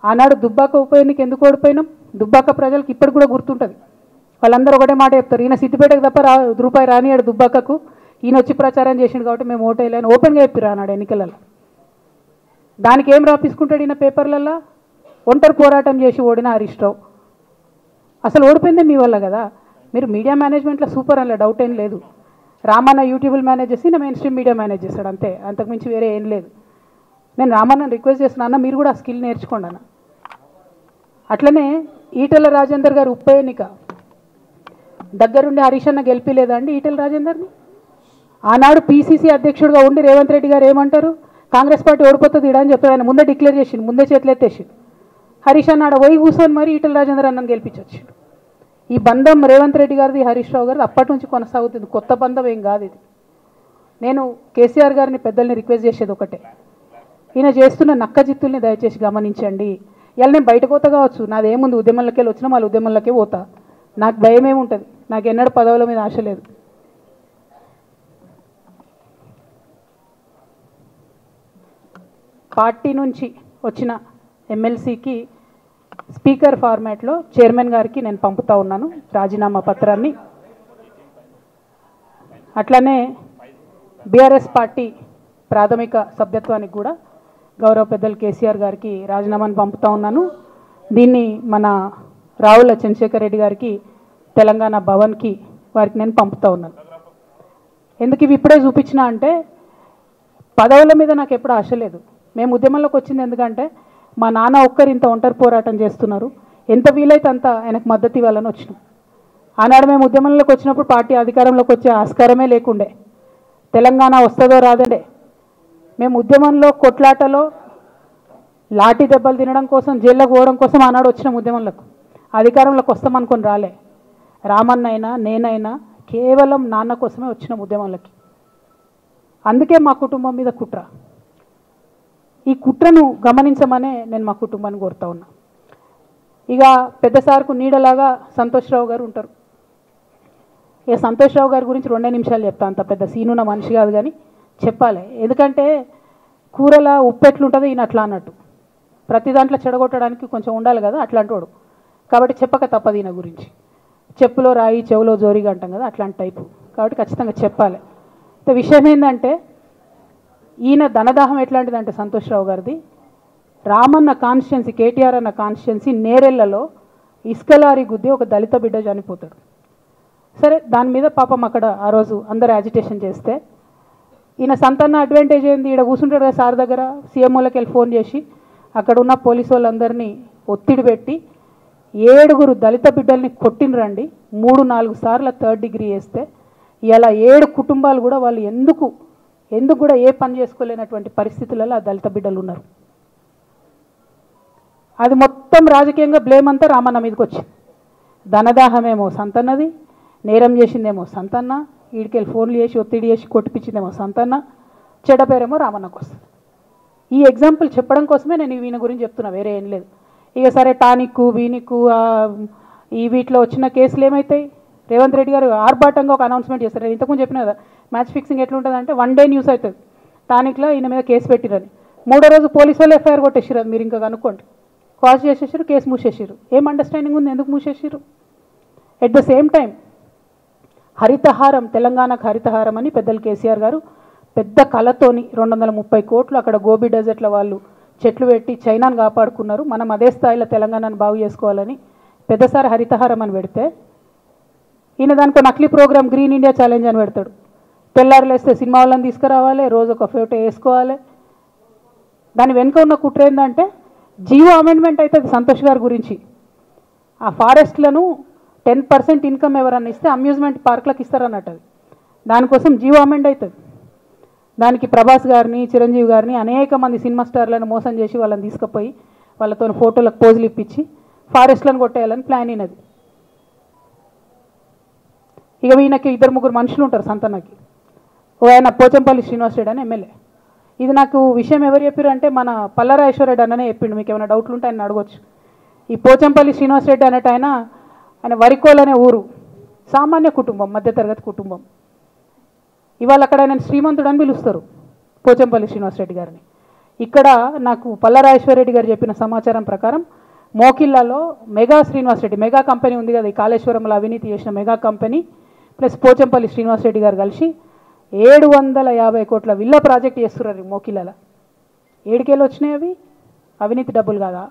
ఆనాడు దుబ్బాక ఉప ఎన్నిక ఎందుకు ఓడిపోయినాం? దుబ్బాక ప్రజలకు ఇప్పటికి కూడా గుర్తుంటుంది. వాళ్ళందరూ ఒకటే మాట చెప్తారు, ఈయన సిద్దిపేటకు తప్ప రూపాయి రానియాడు దుబ్బాకకు, ఈయన వచ్చి ప్రచారం చేసిండు కాబట్టి మేము ఓటేయాలని ఓపెన్గా చెప్పారు ఆనాడు ఎన్నికలలో. దానికి ఏం రాపించుకుంటాడు ఈయన పేపర్లలో? ఒంటరి పోరాటం చేసి ఓడిన హరీష్ రావు. అసలు ఓడిపోయిందే మీ వల్ల కదా. మీరు మీడియా మేనేజ్మెంట్లో సూపర్ అలా డౌట్ ఏం లేదు. రామన్న యూట్యూబ్లు మేనేజ్ చేసి నా మెయిన్ స్ట్రీమ్ మీడియా మేనేజ్ చేస్తాడు అంతే, అంతకుమించి వేరే ఏం లేదు. నేను రామన్నని రిక్వెస్ట్ చేస్తున్నా, అన్న మీరు కూడా ఆ స్కిల్ నేర్చుకోండి అన్న. అట్లనే ఈటెల రాజేందర్ గారు ఉప ఎన్నిక దగ్గరుండి హరీష్ అన్న గెలిపిలేదా అండి ఈటెల రాజేందర్ని? ఆనాడు పీసీసీ అధ్యక్షుడిగా ఉండి రేవంత్ రెడ్డి గారు ఏమంటారు, కాంగ్రెస్ పార్టీ ఓడిపోతుంది ఇడా అని చెప్పారు. ఆయన ముందే డిక్లేర్ చేసిండు, ముందే చేతులు ఎత్తేసిండు. హరీష్ అన్న ఆడ పోయి కూర్చొని మరి ఈటెల రాజేందర్ అన్నని గెలిపించొచ్చిండు. ఈ బంధం రేవంత్ రెడ్డి గారిది హరీష్ రావు గారిది అప్పటి నుంచి కొనసాగుతుంది, కొత్త బంధం ఏం కాదు ఇది. నేను కేసీఆర్ గారిని పెద్దల్ని రిక్వెస్ట్ చేసేది ఒకటే, ఈయన చేస్తున్న నక్కజిత్తుల్ని దయచేసి గమనించండి. ఇలా నేను బయట పోతా కావచ్చు, నాదేముంది ఉద్యమంలోకి వెళ్ళి వచ్చినా మళ్ళీ ఉద్యమంలోకే పోతా, నాకు భయం ఏముంటుంది, నాకు ఎన్నడూ పదవుల మీద ఆశ లేదు. పార్టీ నుంచి వచ్చిన ఎమ్మెల్సీకి స్పీకర్ ఫార్మాట్లో చైర్మన్ గారికి నేను పంపుతా ఉన్నాను రాజీనామా పత్రాన్ని. అట్లనే బీఆర్ఎస్ పార్టీ ప్రాథమిక సభ్యత్వానికి కూడా గౌరవ పెద్దలు కేసీఆర్ గారికి రాజీనామాను పంపుతా ఉన్నాను. దీన్ని మన రావుల చంద్రశేఖర్ రెడ్డి గారికి తెలంగాణ భవన్కి వారికి నేను పంపుతా ఉన్నాను. ఎందుకు ఇవి ఇప్పుడే చూపించినా అంటే పదవుల మీద నాకు ఎప్పుడు ఆశ లేదు. మేము ఉద్యమంలోకి వచ్చింది ఎందుకంటే మా నాన్న ఒక్కరు ఇంత ఒంటరి పోరాటం చేస్తున్నారు, ఎంత వీలైతే అంత ఆయనకు మద్దతు ఇవ్వాలని వచ్చినాం. ఆనాడు మేము ఉద్యమంలోకి వచ్చినప్పుడు పార్టీ అధికారంలోకి వచ్చే ఆస్కారమే లేకుండే, తెలంగాణ వస్తుందో రాదండే. మేము ఉద్యమంలో కొట్లాటలో లాఠీ దెబ్బలు తినడం కోసం జైల్లోకి పోవడం కోసం ఆనాడు వచ్చినాం ఉద్యమంలోకి. అధికారంలోకి వస్తామనుకొని రాలే. రామన్నైనా నేనైనా కేవలం నాన్న కోసమే వచ్చినాం ఉద్యమంలోకి. అందుకే మా కుటుంబం మీద కుట్ర. ఈ కుట్రను గమనించమనే నేను మా కుటుంబాన్ని కోరుతా ఉన్నా. ఇక పెద్ద సార్కు నీడలాగా సంతోష్ రావు గారు ఉంటారు. ఇక సంతోష్ రావు గారి గురించి 2 నిమిషాలు చెప్తా, అంత పెద్ద సీనున్న మనిషి కాదు కానీ చెప్పాలి. ఎందుకంటే కూరల ఉప్పు ఎట్లుంటుందో ఈయన అట్లా అన్నట్టు, ప్రతి దాంట్లో చెడగొట్టడానికి కొంచెం ఉండాలి కదా అట్లాంటి వాడు. కాబట్టి చెప్పక తప్పదు ఈయన గురించి. చెప్పులో రాయి చెవులో జోరిగా అంటాం కదా అట్లాంటి టైపు, కాబట్టి ఖచ్చితంగా చెప్పాలి. విషయం ఏంటంటే ఈయన ధనదాహం ఎట్లాంటిదంటే సంతోష్ రావు గారిది, రామన్న కాన్స్టిట్యున్సీ కేటీఆర్ అన్న కాన్స్టిట్యున్సీ నేరెళ్లలో ఇసుకలారి గుద్ది ఒక దళిత బిడ్డ చనిపోతాడు. సరే దాని మీద పాపం అక్కడ ఆ రోజు అందరు యాజిటేషన్ చేస్తే ఈయన సంతాన అడ్వాంటేజ్ ఏంది, ఈడ కూర్చుంటాడు కదా సార్ దగ్గర, సీఎంఓలకి వెళ్ళి ఫోన్ చేసి అక్కడ ఉన్న పోలీసు వాళ్ళందరినీ ఒత్తిడి పెట్టి 7 దళిత బిడ్డల్ని కొట్టినరండి. 3-4 సార్లు 3rd డిగ్రీ వేస్తే ఇలా 7 కుటుంబాలు కూడా వాళ్ళు ఎందుకు కూడా ఏ పని చేసుకోలేనటువంటి పరిస్థితులలో ఆ దళిత బిడ్డలు ఉన్నారు. అది మొత్తం రాజకీయంగా బ్లేమ్ అంతా రామన్న మీదకి వచ్చింది. ధనదాహమేమో సంతన్నది, నేరం చేసిందేమో సంతన్న, వీడికెళ్ళి ఫోన్లు చేసి ఒత్తిడి చేసి కొట్టిపించిందేమో సంతన్న, చెడ్డ పేరేమో రామన్నకు వస్తుంది. ఈ ఎగ్జాంపుల్ చెప్పడం కోసమే నేను ఈయన గురించి చెప్తున్నా, వేరే ఏం లేదు. ఇక సరే టానిక్కు వీనిక్కు ఈ వీటిలో వచ్చిన కేసులు ఏమవుతాయి? రేవంత్ రెడ్డి గారు ఆర్భాటంగా ఒక అనౌన్స్మెంట్ చేస్తారు. నేను ఇంతకుముందు చెప్పిన కదా మ్యాచ్ ఫిక్సింగ్ ఎట్లుంటుందంటే 1 డే న్యూస్ అవుతుంది, టానిక్లో ఈయన మీద కేసు పెట్టిరని, 3వ రోజు పోలీసు వాళ్ళు ఎఫ్ఐఆర్ కొట్టేసారు. అది మీరు ఇంకా కనుక్కోండి. కాజ్ చేసేసారు, కేసు మూసేసారు. ఏం అండర్స్టాండింగ్ ఉంది ఎందుకు మూసేసారు? At the same time Harithaharam, తెలంగాణకు హరితహారం అని పెద్దలు కేసీఆర్ గారు పెద్ద కళతోని 230 కోట్లు అక్కడ గోబీ డెజర్ట్ల వాళ్ళు చెట్లు పెట్టి చైనాను కాపాడుకున్నారు. మనం అదే స్థాయిలో తెలంగాణను బాగు చేసుకోవాలని పెద్దసారి హరితహారం అని పెడితే ఈయన దానికి నకిలీ ప్రోగ్రామ్ గ్రీన్ ఇండియా ఛాలెంజ్ అని పెడతాడు. తెల్లారులు వేస్తే సినిమా వాళ్ళని తీసుకురావాలి, రోజు ఒక ఫోటో వేసుకోవాలి. దాని వెనుక ఉన్న కుట్ర ఏంటంటే జియో అమెండ్మెంట్ అవుతుంది సంతోష్ గారి గురించి. ఆ ఫారెస్ట్లను 10% ఇన్కమ్ ఎవరన్నా ఇస్తే అమ్యూజ్మెంట్ పార్క్లకు ఇస్తారన్నట్టు. దానికోసం జియో అమెండ్ అవుతుంది. దానికి ప్రభాస్ గారిని చిరంజీవి గారిని అనేక మంది సినిమా స్టార్లను మోసం చేసి వాళ్ళని తీసుకుపోయి వాళ్ళతో ఫోటోలకు పోజులు ఇప్పించి ఫారెస్ట్లను కొట్టేయాలని ప్లాన్ అయినది. ఇక ఈయనకి 2-3 మనుషులు ఉంటారు సంతన్నకి. ఆయన పోచంపల్లి శ్రీనివాస్ రెడ్డి అని ఎమ్మెల్యే. ఇది నాకు విషయం ఎవరు చెప్పారు అంటే మన పల్లారాజేశ్వరరెడ్డి అన్ననే చెప్పిండు. మీకు ఏమైనా డౌట్లు ఉంటే ఆయన అడగొచ్చు. ఈ పోచంపల్లి శ్రీనివాస్ రెడ్డి అన్నట్టు ఆయన వరికోల్ అనే ఊరు, సామాన్య కుటుంబం, మధ్యతరగతి కుటుంబం. ఇవాళ అక్కడ ఆయన శ్రీమంతుడు అని పిలుస్తారు పోచంపల్లి శ్రీనివాస్ రెడ్డి గారిని. ఇక్కడ నాకు పల్లరాజేశ్వరరెడ్డి గారు చెప్పిన సమాచారం ప్రకారం మోకిల్లాలో mega Srinivas Reddy mega company ఉంది కదా, ఈ కాళేశ్వరంలో అవినీతి చేసిన mega company plus Pochampally Srinivas Reddy గారు కలిసి 750 కోట్ల విల్లా ప్రాజెక్ట్ చేస్తున్నారు మోకిల్లాలో. ఏడికేళ్ళు వచ్చినాయి అవి? అవినీతి డబ్బులు కాదా?